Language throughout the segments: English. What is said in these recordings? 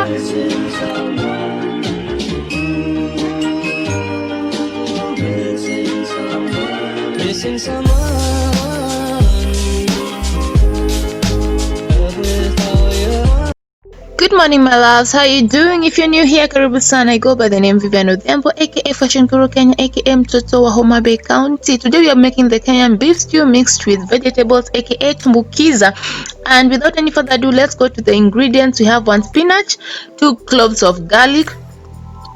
Good morning, my loves. How you doing? If you're new here, karibu sana. I go by the name Vivian Odhiambo, aka Fashion Guru Kenya, aka Mtoto wa Homa Bay County. Today we are making the Kenyan beef stew mixed with vegetables, aka tumbukiza. And without any further ado, let's go to the ingredients. We have 1 spinach, 2 cloves of garlic,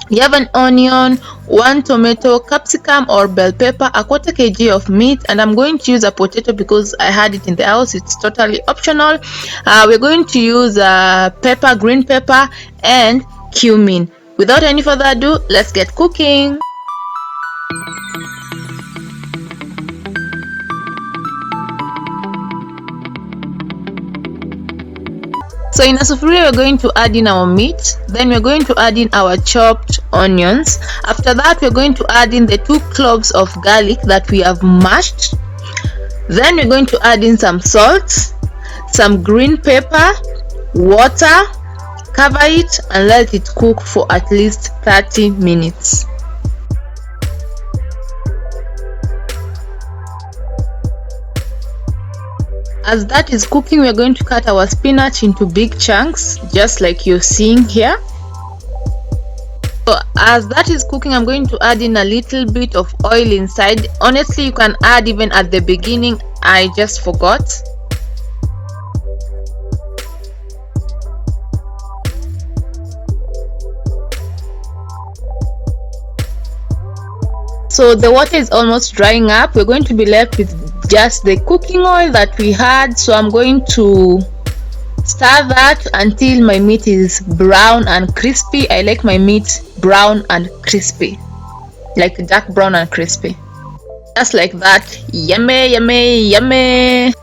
you have an onion, 1 tomato, capsicum or bell pepper, a 1/4 kg of meat, and I'm going to use a potato because I had it in the house. It's totally optional. We're going to use pepper, green pepper, and cumin. Without any further ado, let's get cooking. So in a sufuria, we're going to add in our meat, then we're going to add in our chopped onions. After that, we're going to add in the 2 cloves of garlic that we have mashed. Then we're going to add in some salt, some green pepper, water, cover it and let it cook for at least 30 minutes. As that is cooking, we are going to cut our spinach into big chunks, just like you're seeing here. So as that is cooking, I'm going to add in a little bit of oil inside. Honestly, you can add even at the beginning. I just forgot. So the water is almost drying up. We're going to be left with just the cooking oil that we had. So I'm going to stir that until my meat is brown and crispy. I like my meat brown and crispy, like dark brown and crispy, just like that. Yummy, yummy, yummy.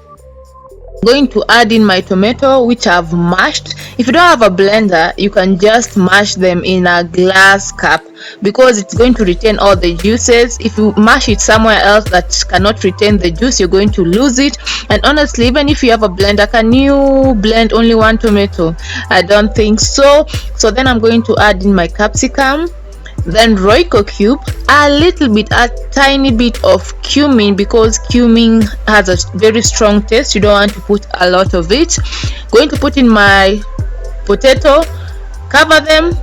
I'm going to add in my tomato, which I've mashed. If you don't have a blender, you can just mash them in a glass cup because it's going to retain all the juices. If you mash it somewhere else that cannot retain the juice, you're going to lose it. And honestly, even if you have a blender, can you blend only 1 tomato? I don't think so. So then I'm going to add in my capsicum, then Royco cube, a tiny bit of cumin because cumin has a very strong taste. You don't want to put a lot of it. Going to put in my potato, cover them,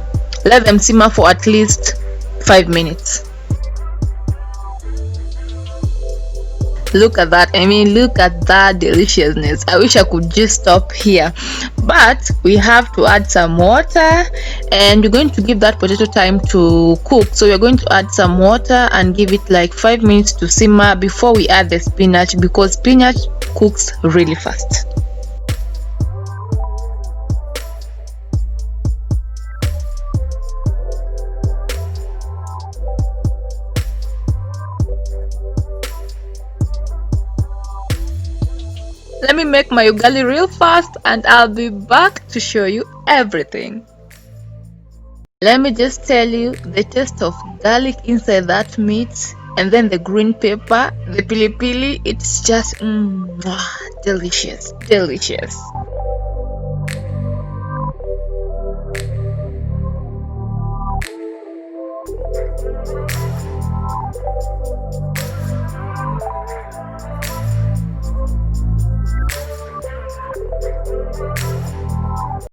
let them simmer for at least 5 minutes. Look at that. I mean, look at that deliciousness. I wish I could just stop here, but we have to add some water and we're going to give that potato time to cook. So we're going to add some water and give it like 5 minutes to simmer before we add the spinach because spinach cooks really fast. Let me make my ugali real fast and I'll be back to show you everything. Let me just tell you, the taste of garlic inside that meat and then the green pepper, the pili pili, it's just delicious, delicious.